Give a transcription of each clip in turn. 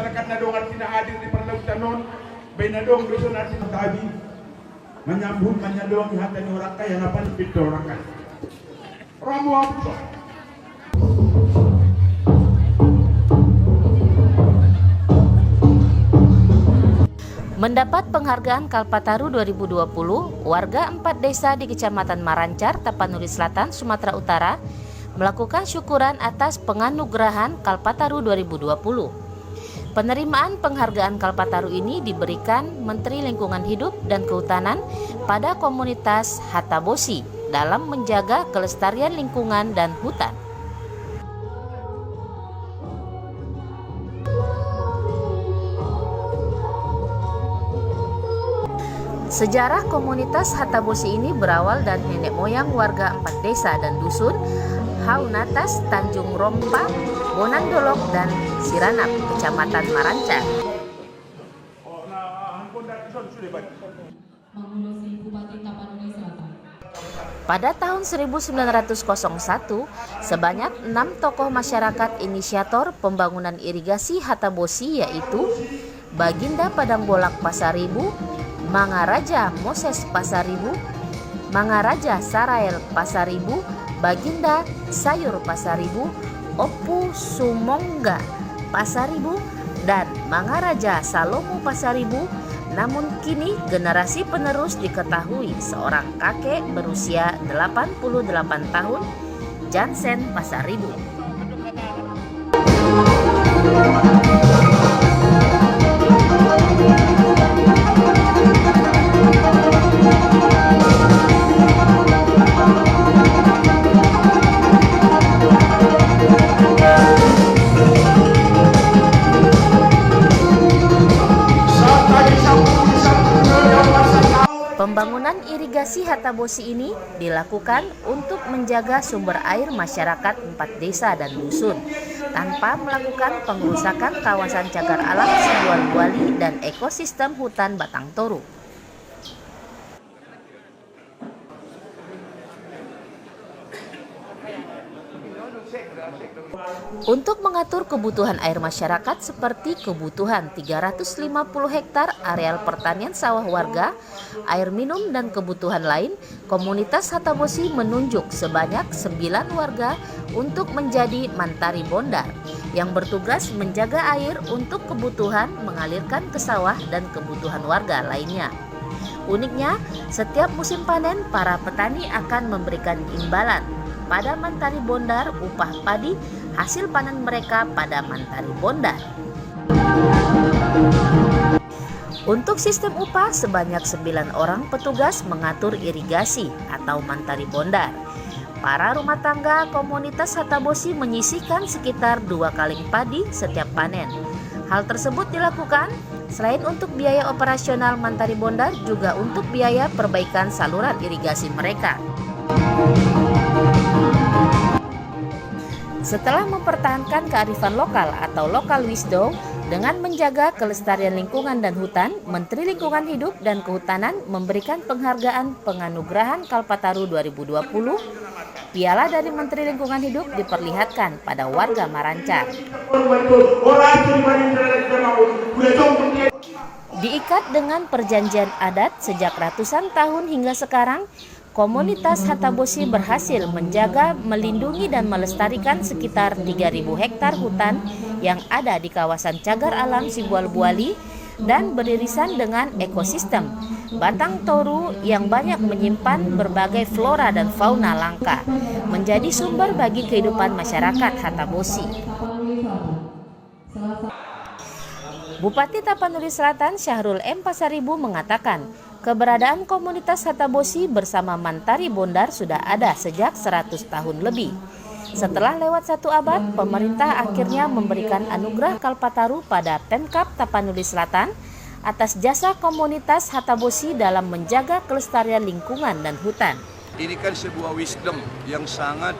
masyarakat nadong artina hadir di perlautan non benadong dusun artina tabi menyambut menyadong hatani orang kaya napan pitu orang kaya ramu apa Mendapat penghargaan Kalpataru 2020, warga 4 desa di Kecamatan Marancar, Tapanuli Selatan, Sumatera Utara melakukan syukuran atas penganugerahan Kalpataru 2020. Penerimaan penghargaan Kalpataru ini diberikan Menteri Lingkungan Hidup dan Kehutanan pada komunitas Hatabosi dalam menjaga kelestarian lingkungan dan hutan. Sejarah komunitas Hatabosi ini berawal dari nenek moyang warga 4 desa dan dusun Haunatas, Tanjung Rompa, Bonandolok, dan Siranap, Kecamatan Marancar. Pada tahun 1901, sebanyak 6 tokoh masyarakat inisiator pembangunan irigasi Hatabosi yaitu Baginda Padang Bolak Pasaribu, Mangaraja Moses Pasaribu, Mangaraja Sarael Pasaribu, Baginda Sayur Pasaribu, Opu Sumongga Pasaribu, dan Mangaraja Salomo Pasaribu. Namun kini generasi penerus diketahui seorang kakek berusia 88 tahun, Jansen Pasaribu. Pembangunan irigasi Hatabosi ini dilakukan untuk menjaga sumber air masyarakat 4 desa dan dusun tanpa melakukan pengrusakan kawasan cagar alam Sibual-Buali dan ekosistem hutan Batang Toru. Untuk mengatur kebutuhan air masyarakat seperti kebutuhan 350 hektar areal pertanian sawah warga, air minum, dan kebutuhan lain, komunitas Hatabosi menunjuk sebanyak 9 warga untuk menjadi Mantari Bondar yang bertugas menjaga air untuk kebutuhan mengalirkan ke sawah dan kebutuhan warga lainnya. Uniknya, setiap musim panen para petani akan memberikan imbalan pada Mantari Bondar upah padi hasil panen mereka pada Mantari Bondar. Untuk sistem upah, sebanyak 9 orang petugas mengatur irigasi atau Mantari Bondar. Para rumah tangga komunitas Hatabosi menyisihkan sekitar 2 kali padi setiap panen. Hal tersebut dilakukan selain untuk biaya operasional Mantari Bondar, juga untuk biaya perbaikan saluran irigasi mereka. Setelah mempertahankan kearifan lokal atau lokal wisdom dengan menjaga kelestarian lingkungan dan hutan, Menteri Lingkungan Hidup dan Kehutanan memberikan penghargaan penganugerahan Kalpataru 2020. Piala dari Menteri Lingkungan Hidup diperlihatkan pada warga Marancar. Diikat dengan perjanjian adat sejak ratusan tahun hingga sekarang, komunitas Hatabosi berhasil menjaga, melindungi, dan melestarikan sekitar 3.000 hektar hutan yang ada di kawasan cagar alam Sibual-Buali dan beririsan dengan ekosistem Batang Toru yang banyak menyimpan berbagai flora dan fauna langka, menjadi sumber bagi kehidupan masyarakat Hatabosi. Bupati Tapanuli Selatan Syahrul M. Pasaribu mengatakan, keberadaan komunitas Hatabosi bersama Mantari Bondar sudah ada sejak 100 tahun lebih. Setelah lewat 1 abad, pemerintah akhirnya memberikan anugerah Kalpataru pada Pemkab Tapanuli Selatan atas jasa komunitas Hatabosi dalam menjaga kelestarian lingkungan dan hutan. Ini kan sebuah wisdom yang sangat,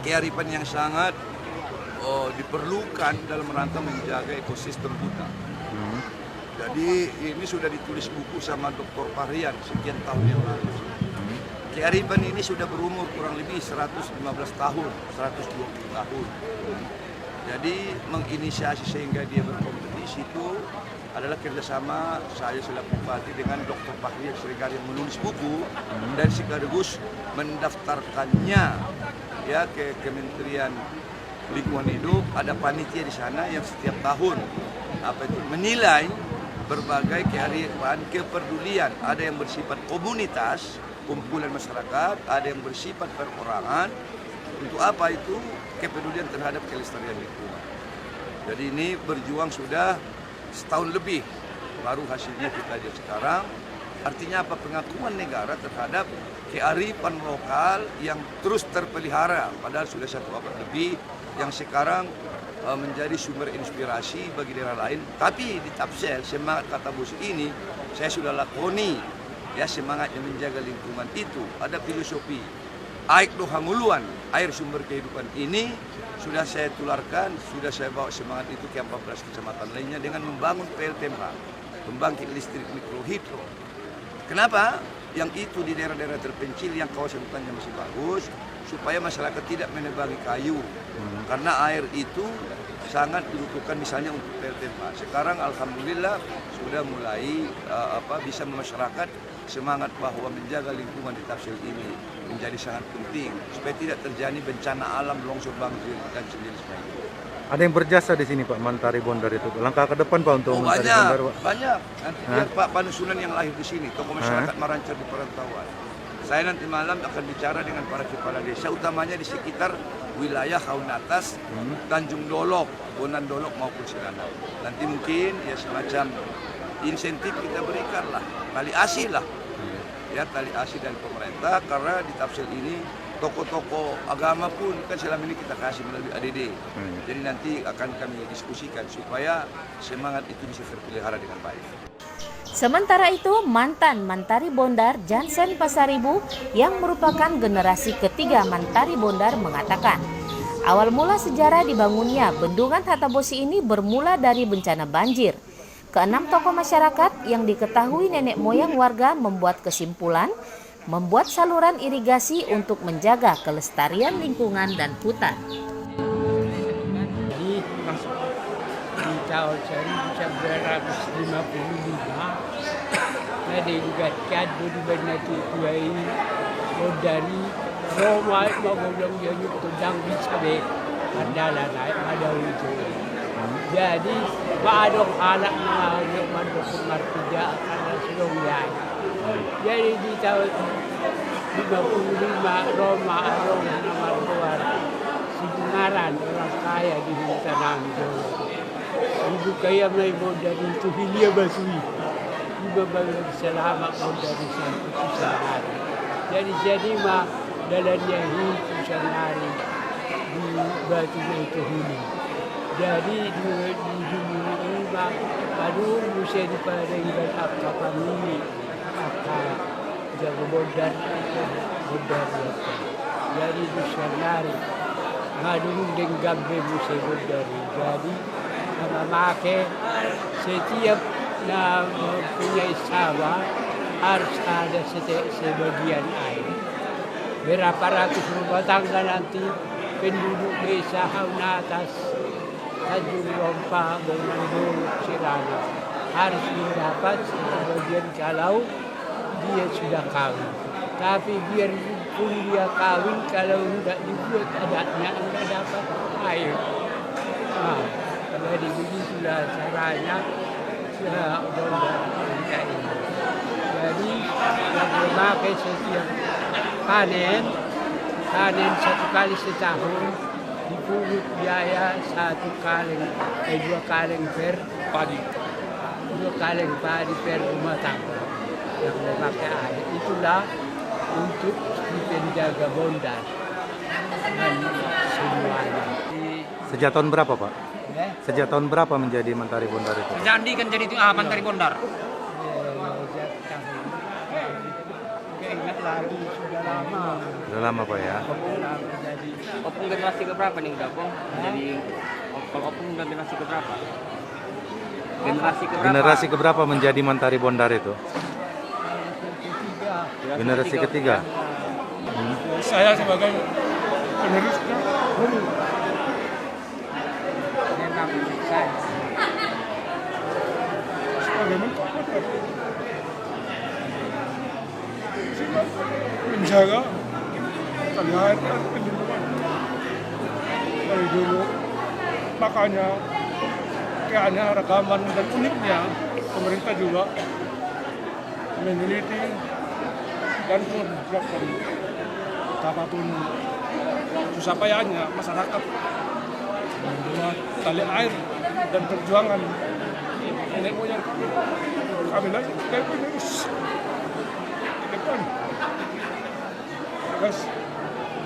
kearifan yang sangat diperlukan dalam rangka menjaga ekosistem hutan. Jadi ini sudah ditulis buku sama Dr. Parian sekian tahun yang lalu. Kearifan ini sudah berumur kurang lebih 115 tahun, 120 tahun. Jadi menginisiasi sehingga dia berkompetisi itu adalah kerjasama saya selaku bupati dengan Dr. Fahri Srikari yang menulis buku dan sekaligus mendaftarkannya ya ke Kementerian Lingkungan Hidup. Ada panitia di sana yang setiap tahun menilai berbagai kearifan kepedulian. Ada yang bersifat komunitas, kumpulan masyarakat, ada yang bersifat perorangan. Untuk apa itu? Kepedulian terhadap kelestarian lingkungan. Jadi ini berjuang sudah setahun lebih, baru hasilnya kita lihat sekarang. Artinya apa? Pengakuan negara terhadap kearifan lokal yang terus terpelihara, padahal sudah 1 abad lebih, yang sekarang menjadi sumber inspirasi bagi daerah lain. Tapi di Tapsel, semangat kata bos ini, saya sudah lakoni, ya semangatnya menjaga lingkungan itu. Ada filosofi, aik do hanguluan, air sumber kehidupan ini sudah saya tularkan, sudah saya bawa semangat itu ke 14 kecamatan lainnya dengan membangun PLTMH, pembangkit listrik mikrohidro. Kenapa? Yang itu di daerah-daerah terpencil yang kawasan hutannya masih bagus, supaya masyarakat tidak menebangi kayu. Karena air itu sangat dibutuhkan misalnya untuk PLTMH. Sekarang alhamdulillah sudah mulai bisa masyarakat semangat bahwa menjaga lingkungan di Tapsel ini menjadi sangat penting supaya tidak terjadi bencana alam, longsor, banjir dan sejenisnya itu. Ada yang berjasa di sini Pak Mantari Bondar itu. Langkah ke depan Pak untuk Mantari Bondar, Pak. Banyak. Nanti lihat Pak Panusunan yang lahir di sini, tokoh masyarakat Marancar di perantauan. Saya nanti malam akan bicara dengan para kepala desa, utamanya di sekitar wilayah Haun Atas, Tanjung Dolok, Bonan Dolok maupun Silanang. Nanti mungkin ya semacam insentif kita berikanlah, tali asih lah, ya tali asih dari pemerintah, karena di Tapsel ini tokoh-tokoh agama pun kan selama ini kita kasih melalui ADD. Jadi nanti akan kami diskusikan supaya semangat itu bisa terpelihara dengan baik. Sementara itu, mantan Mantari Bondar Jansen Pasaribu yang merupakan generasi ketiga Mantari Bondar mengatakan, awal mula sejarah dibangunnya Bendungan Hatabosi ini bermula dari bencana banjir. Keenam tokoh masyarakat yang diketahui nenek moyang warga membuat kesimpulan, membuat saluran irigasi untuk menjaga kelestarian lingkungan dan hutan. Di tahun 1955 saya digugatkan Bendungan Tuai dari Roma menggolong yang tendang di sabe andalan ada itu. Jadi baadong anak mengalir mendukung martiga karena sedongnya. Jadi di tahun 55 Roma arong nomor 2 Sidengaran orang kaya di Tanah Jawa. Ibu kaya may dari itu Hilia Basui. Ibu baru selama dari satu sehari. Jadi mah dalamnya itu sehari di batu itu hulu. Jadi di ini mah baru mesti dipadai apa ini apa jago bodar. Jadi di sehari ngadu dengan gambe mesti bodar. Jadi memakai setiap punya sawah harus ada sebagian air. Berapa ratus rumah tangga nanti penduduk desa Haun Atas, Tanjung Rompa, Bendungan Sirana harus mendapat sebagian kalau dia sudah kawin. Tapi biarpun dia kawin, kalau tidak dibuat adatnya tidak dapat air. Jadi begitulah caranya Jadi yang memakai setiap panen 1 kali setahun dipungut biaya 2 kaleng per padi. 2 kaleng padi per rumah tangga yang memakai air. Itulah untuk menjaga Bondar dan semuanya. Sejak tahun berapa Pak? Sejak tahun berapa menjadi Mantari Bondar itu? Jadi kan jadi Mantari Bondar. Ingat lagi sudah lama. Sudah lama Pak ya. Opung generasi keberapa nih udah Opung? Jadi kalau Opung udah generasi keberapa? Generasi keberapa menjadi Mantari Bondar itu? Generasi ketiga. Saya sebagai penerusnya. menjaga tali air dan perlindungan dari dulu. Makanya kayaknya rekaman dan uniknya pemerintah juga meneliti dan mempersiapkan apapun susah payahnya masyarakat membuat tali air dan perjuangan nenek moyang kami lagi terus ke depan. Guys,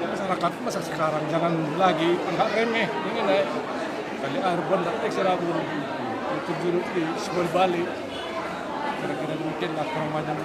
masyarakat masa sekarang jangan lagi anggap remeh ini naik tali air benda Serabun terjun di sebuah Bali. Kira-kira mungkin lah kurang banyak.